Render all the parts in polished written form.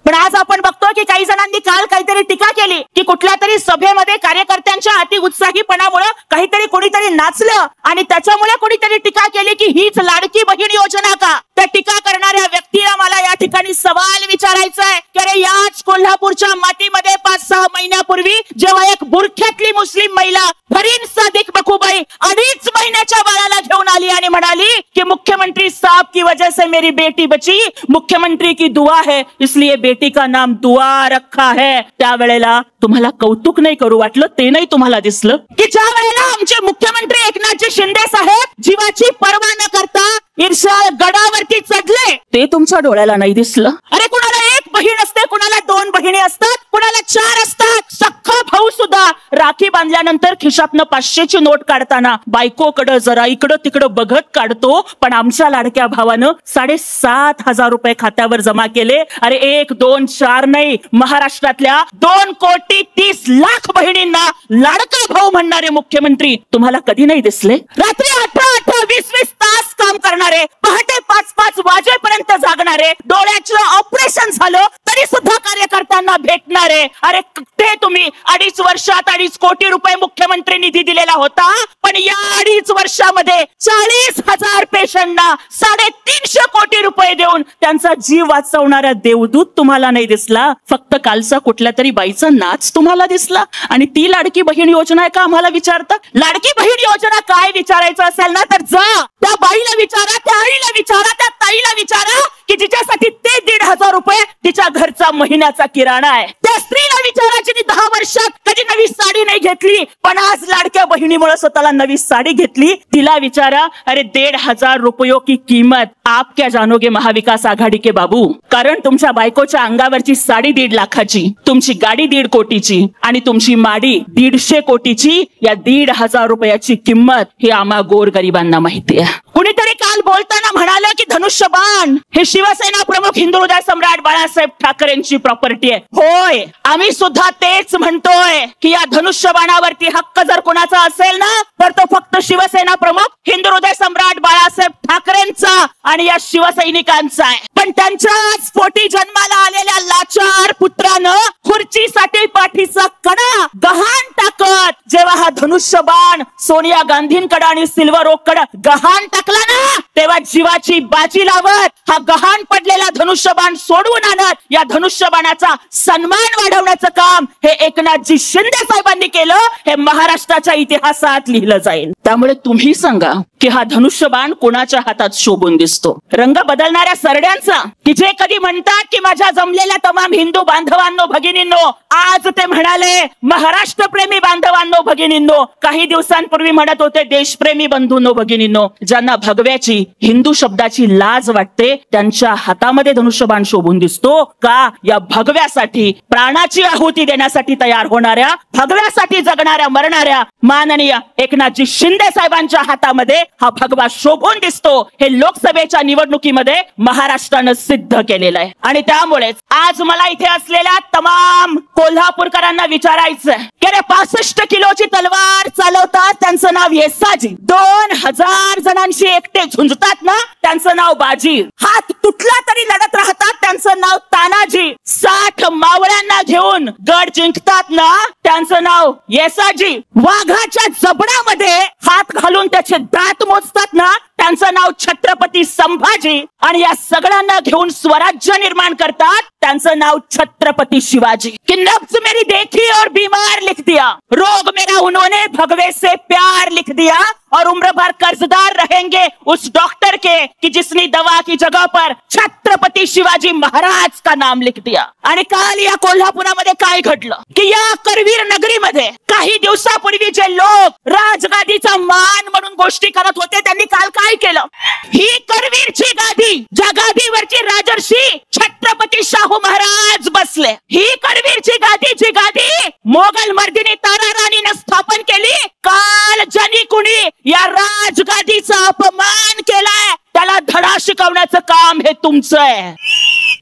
पण आज आपण बघतो की काही जणांनी काल काहीतरी टीका केली की कुठल्या तरी सभेमध्ये कार्यकर्त्यांच्या अति उत्साहीपणामुळे काहीतरी कोणीतरी नाचलं आणि त्याच्यामुळे कोणीतरी टीका केली की हीच लाडकी बहीण योजना का. त्या टीका करणाऱ्या व्यक्तीला मला या ठिकाणी सवाल विचारायचा आहे की अरे याच कोल्हापूरच्या मातीमध्ये 5-6 महिन्यापूर्वी जेव्हा एक बुरख्यातली मुस्लिम महिला फरीन सादिक बखूबाई 2.5 महिन्याच्या बाळाला घेऊन आली आणि म्हणाली की मुख्यमंत्री साहब की वजह से मेरी बेटी बची, मुख्यमंत्री की दुआ है इसलिए बेटी का नाम दुआ रखा है, त्यावेळेला तुम्हाला कौतुक नाही करू वाटलं, ते नाही तुम्हाला दिसलं की ज्या वेळेला आमचे मुख्यमंत्री एकनाथजी शिंदे साहेब जीवाची पर्वा न करता ईर्ष्या गडावरती चढले, ते तुमच्या डोळ्याला नाही दिसलं. अरे कुणाला एक बहीण असते, कुणाला 2 बहिणी असतात, कुणाला 4 असतात. सख्खा भाऊ सुद्धा राखी बांधल्यानंतर खिशातनं 500ची नोट काढताना बायकोकडं जरा इकडं तिकडं बघत काढतो. पण आमच्या लाडक्या भावानं 7,500 रुपये खात्यावर जमा केले. अरे 1, 2, 4 नाही, महाराष्ट्रातल्या 2,30,00,000 बहिणींना लाडका भाऊ म्हणणारे मुख्यमंत्री तुम्हाला कधी नाही दिसले. रात्री 18-18, 20-20 तास काम करणारे, पहाटे 5-5 वाजेपर्यंत जागणारे, डोळ्याचं ऑपरेशन झालं तरी सुद्धा कार्यकर्त्यांना भेटणारे. अरे ते तुम्ही 2.5 वर्षात 2.5 कोटी रुपये मुख्यमंत्री निधी दिलेला होता. पण या 2.5 वर्षामध्ये 40,000 पेशंटना 350 कोटी रुपये देऊन त्यांचा जीव वाचवणारा देवदूत तुम्हाला नाही दिसला. फक्त कालचा कुठल्या तरी बाईचा नाच तुम्हाला दिसला. आणि ती लाडकी बहीण योजना आहे का आम्हाला विचारता? लाडकी बहीण योजना काय विचारायचं असेल ना तर जा त्या बाईला विचारा, त्या आईला विचारा, त्या ताईला विचारा की जिच्यासाठी ते 1,500 रुपये तिच्या घरचा महिन्याचा किराणा आहे. त्या स्त्रीला विचारा जिने 10 वर्षात कधी नवी साडी नाही घेतली पण आज लाडक्या बहिणीमुळे स्वतःला नवी साडी घेतली. तिला विचारा अरे 1,500 रुपयों की कीमत आप क्या जानोगे महाविकास आघाडी के बाबू. कारण तुमच्या बायकोच्या अंगावरची साडी 1.5 लाखाची, तुमची गाडी 1.5 कोटीची आणि तुमची माडी 150 कोटीची. या 1,500 रुपयाची किंमत ही आम्हा गोरगरिबांना माहिती आहे. कुणीतरी काल बोलताना म्हणाले की धनुष्यबाण हे शिवसेना प्रमुख हिंदू हृदय सम्राट बाळासाहेब ठाकरेंची प्रॉपर्टी आहे. होय, आम्ही सुद्धा तेच म्हणतोय की या धनुष्यबाणावरती हक्क जर कोणाचा असेल ना तर तो फक्त शिवसेना प्रमुख हिंदू हृदय सम्राट बाळासाहेब ठाकरेंचा आणि या शिवसैनिकांचा आहे. पण त्यांच्याच पोटी जन्माला आलेल्या लाचार पुत्रानं खुर्चीसाठी पाठीचा कडा गहाण टाकत जेव्हा हा धनुष्यबाण सोनिया गांधींकडे आणि सिल्वर ओककडे गहाण टाकला ना तेव्हा जीवाची बाजी लावत हा गहाण पडलेला धनुष्यबाण सोडवून आणत या धनुष्यबाणाचा सन्मान वाढवण्याचं काम हे एकनाथजी शिंदे साहेबांनी केलं. हे महाराष्ट्राच्या इतिहासात लिहिलं जाईल. त्यामुळे तुम्ही सांगा की हा धनुष्यबाण कोणाच्या हातात शोभून दिसतो? रंग बदलणाऱ्या सरड्यांचा की जे कधी म्हणतात की माझ्या जमलेल्या तमाम हिंदू बांधवांनो भगिनींनो, आज ते म्हणाले महाराष्ट्र प्रेमी बांधवांनो भगिनींनो, काही दिवसांपूर्वी म्हणत होते देशप्रेमी बंधूंनो भगिनींनो. ज्यांना भगव्याची हिंदू शब्दाची लाज वाटते त्यांच्या हातामध्ये धनुष्यबाण शोभून दिसतो का? या भगव्यासाठी प्राणाची आहुती देण्यासाठी तयार होणाऱ्या, भगव्यासाठी जगणाऱ्या मरणाऱ्या माननीय एकनाथजी शिंदे साहेबांच्या हातामध्ये हा भगवा शोभून दिसतो. हे लोकसभेच्या निवडणुकीमध्ये महाराष्ट्रानं सिद्ध केलेलं आहे. आणि त्यामुळेच आज मला इथे असलेल्या तमाम कोल्हापूरकरांना विचारायचं की अरे 65 किलोची तलवार चालवतात त्यांचं नाव येसाजी, 2,000 जणांशी एकटे झुंजतात ना त्यांचं नाव बाजी, हात तुटला तरी लढत राहतात त्यांचं नाव तानाजी, 60 मावळ्यांना घेऊन गड जिंकतात ना त्यांचं नाव येसाजी, वाघाच्या जबडामध्ये हात घालून त्याचे दात मोजतात ना त्यांचं नाव छत्रपती संभाजी आणि या सगळ्यांना घेऊन स्वराज्य निर्माण करतात त्यांचं नाव छत्रपती शिवाजी. कि नब्ज मेरी देखी और बीमार लिख दिया, रोग मेरा उन्होंने भगवे से प्यार लिख दिया और उम्र भर कर्जदार रहेंगे उस डॉक्टर के कि जिसने दवा की जगह पर छत्रपती शिवाजी महाराज का नाम लिख दिया. आणि काल या कोल्हापुरामध्ये काय घडलं की या करवीर नगरीमध्ये काही दिवसापूर्वी जे लोक राजगादीचा मान म्हणून गोष्टी करत होते त्यांनी काल काय केलं? ही करवीरची गादी, ज्या गादीवरची राजर्षी छत्रपती शाहू महाराज बसले, ही करवीरची गादी, जी गादी मोगल मर्दिनी तारा राणीने स्थापन केली, काल ज्यांनी कुणी या राजगादीचा अपमान केलाय त्याला धडा शिकवण्याचं काम हे तुमचं आहे.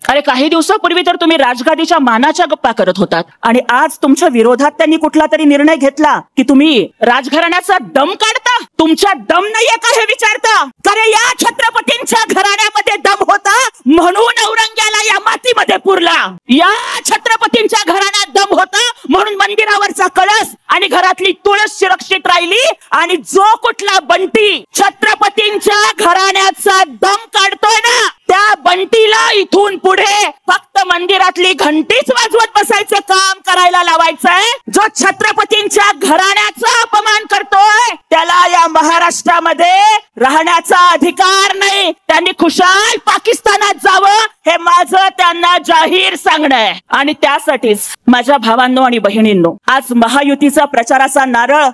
अरे काही दिवसापूर्वी तर तुम्ही राजगादीच्या मानाच्या गप्पा करत होतात आणि आज तुमच्या विरोधात त्यांनी कुठला तरी निर्णय घेतला की तुम्ही राजघराण्याचा दम काढता. तुमच्या दम नाहीये का हे विचारता? अरे या छत्रपतींच्या घराण्यामध्ये दम होता म्हणून औरंग्याला या मातीमध्ये पुरला. या छत्रपतींच्या घराण्यात दम होता म्हणून मंदिरावरचा कळस आणि घरातली तुळस सुरक्षित राहिली. आणि जो कुठला बंटी छत्रपतींच्या घराण्याचा दम काढतोय ना त्या बंटीला इथून पुढे फक्त मंदिरातली घंटीच वाजवत बसायचं काम करायला लावायचंय. जो छत्रपतींच्या घराण्याचा अपमान करतोय त्याला या महाराष्ट्रामध्ये राहण्याचा अधिकार नाही. त्यांनी खुशाल पाकिस्तानात जावं हे माझं त्यांना जाहीर सांगणं आहे. आणि त्यासाठीच माझ्या भावांनो आणि बहिणींनो आज महायुतीचा प्रचाराचा नारळ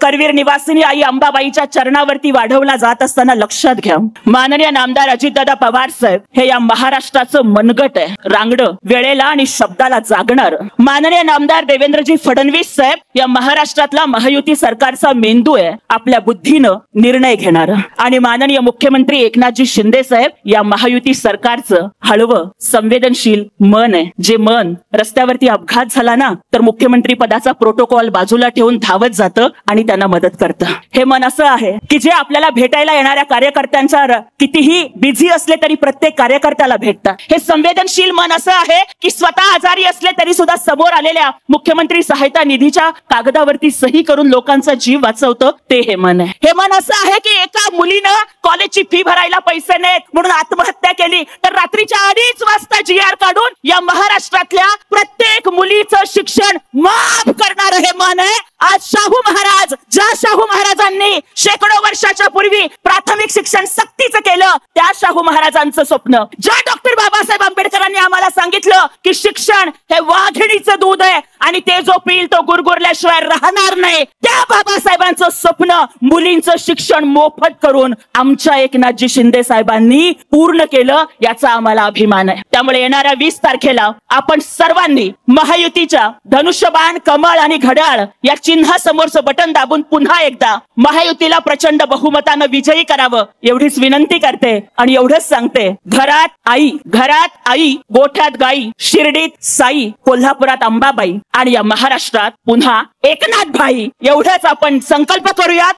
करवीर निवासिनी आई अंबाबाईच्या चरणावरती वाढवला जात असताना लक्षात घ्या माननीय नामदार अजितदादा पवार साहेब हे या महाराष्ट्राचं मनगट आहे. रांगडं वेळेला आणि शब्दाला जागणार. माननीय नामदार देवेंद्रजी फडणवीस साहेब या महाराष्ट्रातला महायुती सरकारचा मेंदू आहे. आपल्या बुद्धीनं निर्णय घेणार. आणि माननीय मुख्यमंत्री एकनाथजी शिंदे साहेब या महायुती सरकारचं हळवं संवेदनशील मन आहे. जे मन रस्त्यावरती अपघात झाला ना तर मुख्यमंत्री पदाचा प्रोटोकॉल बाजूला ठेवून धावत जातं आणि त्यांना मदत करतं. हे मन असं आहे की जे आपल्याला भेटायला येणाऱ्या कार्यकर्त्यांच्या कितीही बिझी असले तरी प्रत्येक कार्यकर्त्याला भेटतात. हे संवेदनशील मन असं आहे की स्वतः आजारी असले तरी सुद्धा समोर आलेल्या मुख्यमंत्री सहायता निधीच्या कागदावरती सही करून लोकांचा जीव वाचवतं. ते हे मन आहे. हे मन असं आहे की एका मुलीनं कॉलेजची फी भरायला पैसे नाहीत म्हणून आत्महत्या केली तर रात्रीच्या 2:30 वाजता GR काढून या महाराष्ट्रातल्या प्रत्येक मुलीचं शिक्षण माफ करणार हे मन आहे. आज शाहू महाराज ज्या शाहू महाराजांनी शेकडो वर्षाच्या पूर्वी प्राथमिक शिक्षण सक्तीचं केलं त्या शाहू महाराजांचं स्वप्न ज्या डॉक्टर बाबासाहेब आंबेडकरांनी आम्हाला सांगितलं की शिक्षण हे वाघिणीचं दूध आहे आणि ते जो पिल तो गुरगुरल्याशिवाय राहणार नाही त्या बाबासाहेबांचं स्वप्न मुलींचं शिक्षण मोफत करून आमच्या एकनाथजी शिंदे साहेबांनी पूर्ण केलं याचा आम्हाला अभिमान आहे. त्यामुळे येणाऱ्या 20 तारखेला आपण सर्वांनी महायुतीच्या धनुष्यबाण कमळ आणि घड्याळ या चिन्हासमोरचं बटन दाबून पुन्हा एकदा महायुतीला प्रचंड बहुमतानं विजयी करावं एवढीच विनंती करते. आणि एवढंच सांगते घरात आई गोठ्यात गाई शिर्डीत साई कोल्हापुरात अंबाबाई आणि या महाराष्ट्रात पुन्हा एकनाथ भाई एवढंच आपण संकल्प करूयात.